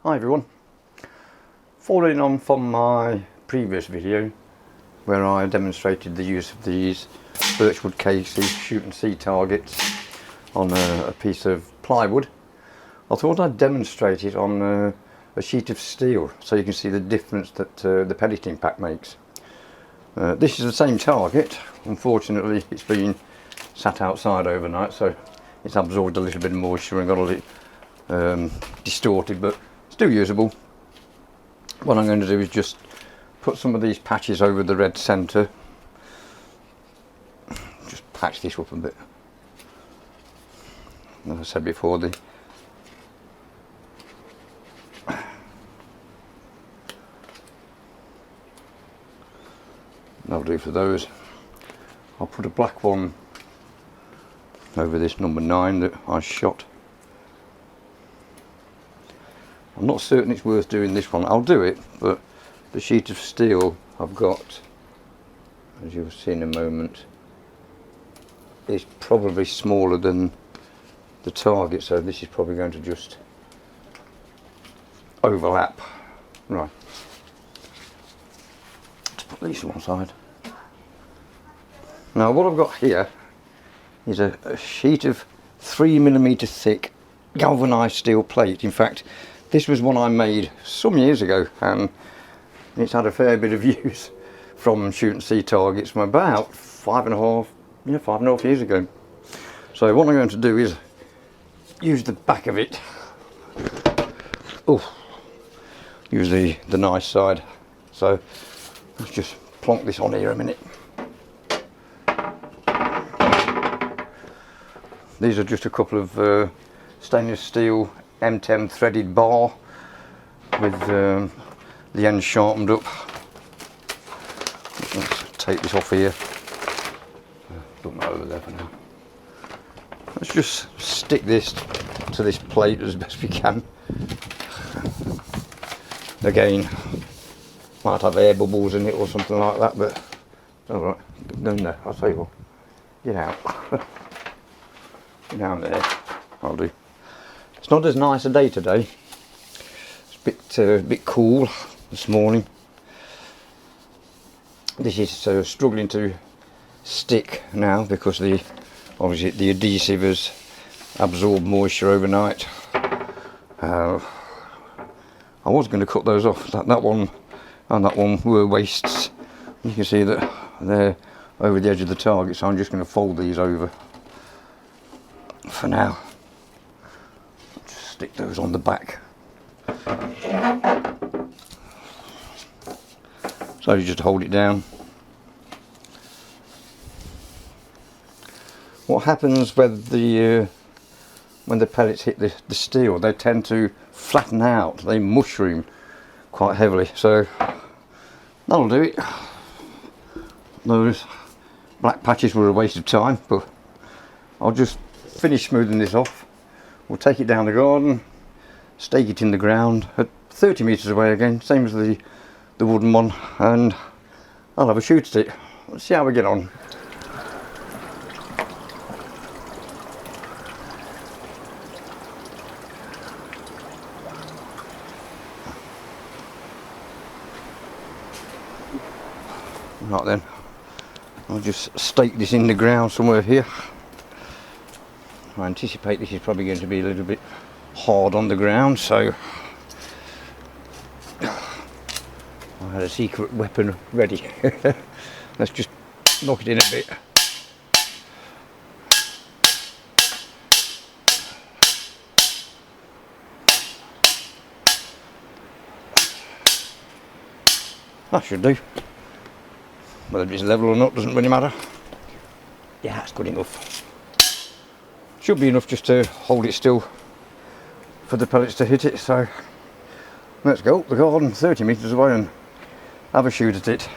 Hi everyone, following on from my previous video where I demonstrated the use of these Birchwood cases shoot and see targets on a piece of plywood, I thought I'd demonstrate it on a sheet of steel so you can see the difference that the pellet impact makes. This is the same target. Unfortunately it's been sat outside overnight, so it's absorbed a little bit of moisture and got a little distorted, but still usable. What I'm going to do is just put some of these patches over the red centre. Just patch this up a bit. As I said before, that'll do for those. I'll put a black one over this number 9 that I shot. I'm not certain it's worth doing this one. I'll do it, but the sheet of steel I've got, as you'll see in a moment, is probably smaller than the target, so this is probably going to just overlap. Right, let's put these to one side. Now what I've got here is a sheet of 3mm thick galvanised steel plate. In fact, this was one I made some years ago, and it's had a fair bit of use from shoot and see targets from about 5.5 years ago. So what I'm going to do is use the back of it. Use the nice side. So let's just plonk this on here a minute. These are just a couple of stainless steel M10 threaded bar with the end sharpened up. Let's take this off here. Put that over there for now. Let's just stick this to this plate as best we can. Again, might have air bubbles in it or something like that, but alright. No, I'll tell you what. Get out. Get down there. I'll do. It's not as nice a day today. It's a bit cool this morning. This is struggling to stick now because obviously the adhesive has absorbed moisture overnight. I was going to cut those off. That one and that one were wastes. You can see that they're over the edge of the target, so I'm just going to fold these over for now. Stick those on the back. So you just hold it down. What happens when the pellets hit the steel, they tend to flatten out, they mushroom quite heavily, so that'll do it. Those black patches were a waste of time, but I'll just finish smoothing this off. We'll take it down the garden, stake it in the ground at 30 metres away again, same as the wooden one, and I'll have a shoot at it. Let's see how we get on. Right then, I'll just stake this in the ground somewhere here. I anticipate this is probably going to be a little bit hard on the ground, so I had a secret weapon ready. Let's just knock it in a bit. That should do. Whether it's level or not doesn't really matter. Yeah, that's good enough. Should be enough just to hold it still for the pellets to hit it, so let's go up the garden 30 metres away and have a shoot at it.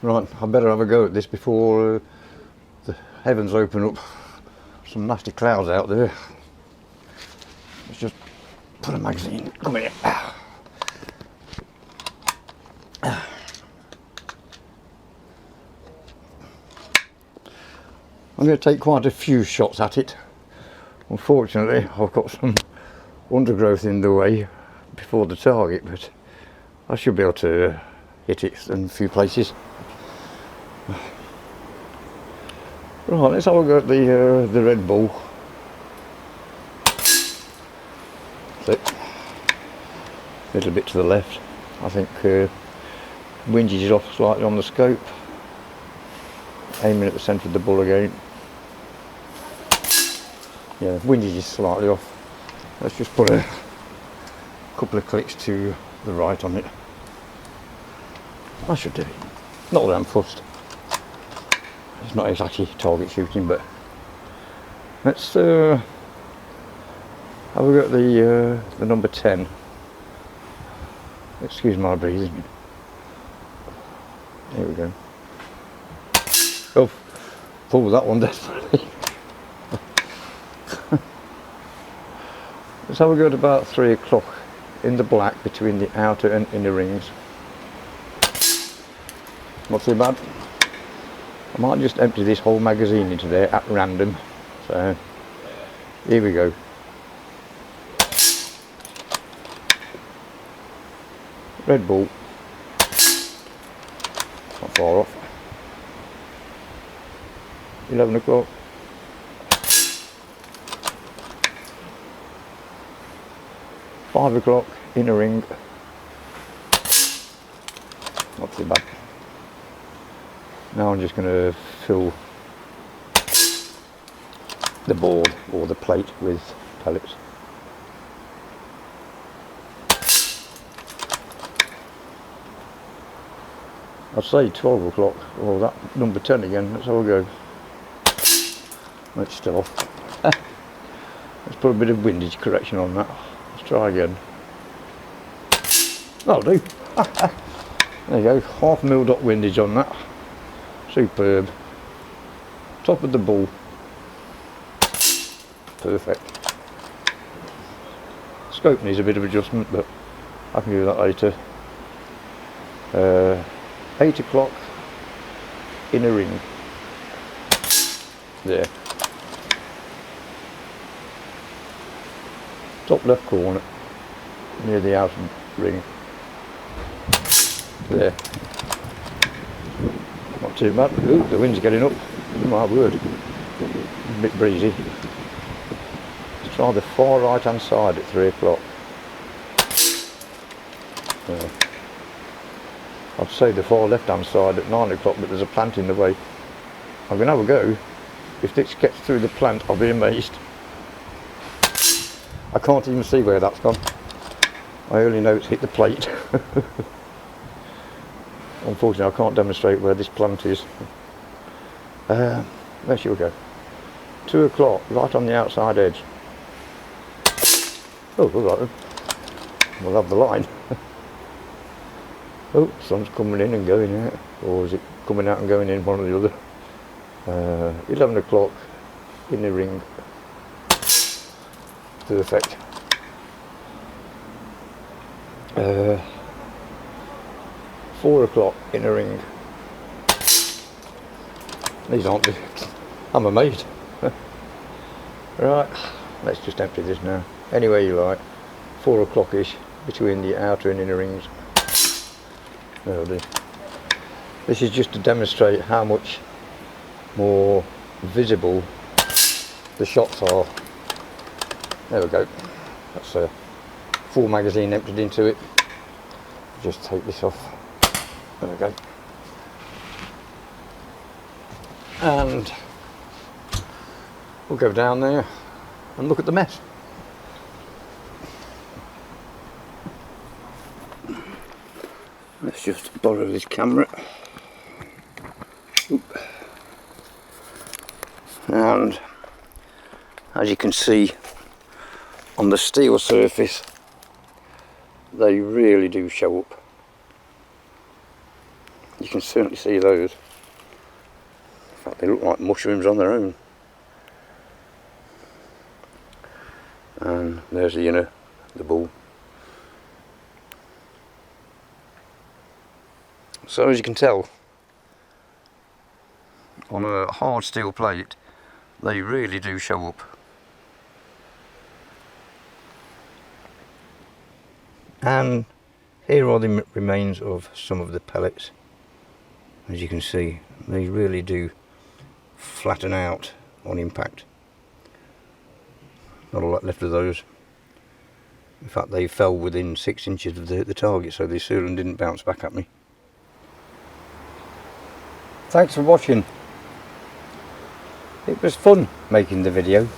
Right, I better have a go at this before the heavens open up. Some nasty clouds out there. Let's just put a magazine. Come here. I'm going to take quite a few shots at it. Unfortunately, I've got some undergrowth in the way before the target, but I should be able to hit it in a few places. Right, let's have a go at the Red Bull. So, a little bit to the left. I think wingage is off slightly on the scope. Aiming at the centre of the bull again. Yeah, wingage is slightly off. Let's just put a couple of clicks to the right on it. I should do it. Not that I'm fussed. It's not exactly target shooting, but let's have a go at the number 10. Excuse my breathing. Here we go. Oh, pull that one desperately. Let's have a go at about 3 o'clock in the black between the outer and inner rings. Not too bad. I might just empty this whole magazine into there at random. So here we go. Red Bull. Not far off. 11 o'clock. Five o'clock, inner ring. Not too bad. Now I'm just going to fill the board or the plate with pellets. I'd say 12 o'clock, or that number 10 again. Let's have a go. It's still off. Let's put a bit of windage correction on that. Let's try again. That'll do. There you go, half mil dot windage on that. Superb. Top of the bull. Perfect. Scope needs a bit of adjustment, but I can do that later. 8 o'clock, inner ring. There. Top left corner, near the outer ring. There. Not too bad. Ooh, the wind's getting up. My word. A bit breezy. Let's try the far right hand side at 3 o'clock. I'd say the far left hand side at 9 o'clock, but there's a plant in the way. I'm going to have a go. If this gets through the plant, I'll be amazed. I can't even see where that's gone. I only know it's hit the plate. Unfortunately, I can't demonstrate where this plant is. Where shall we go? 2 o'clock, right on the outside edge. Oh, all right. We'll have the line. Oh, sun's coming in and going out. Or is it coming out and going in, one or the other? 11 o'clock, in the ring. Perfect. 4 o'clock, in a ring. These aren't. I'm amazed. Right, let's just empty this now. Anywhere you like. 4 o'clock-ish between the outer and inner rings. That'll do. This is just to demonstrate how much more visible the shots are. There we go. That's a full magazine emptied into it. Just take this off. There we go. And we'll go down there and look at the mess. Let's just borrow this camera. Oop. And as you can see on the steel surface, they really do show up. You can certainly see those. In fact, they look like mushrooms on their own. And there's the inner, the bull. So as you can tell, on a hard steel plate, they really do show up. And here are the remains of some of the pellets. As you can see, they really do flatten out on impact. Not a lot left of those. In fact, they fell within 6 inches of the target, so they certainly didn't bounce back at me. Thanks for watching. It was fun making the video.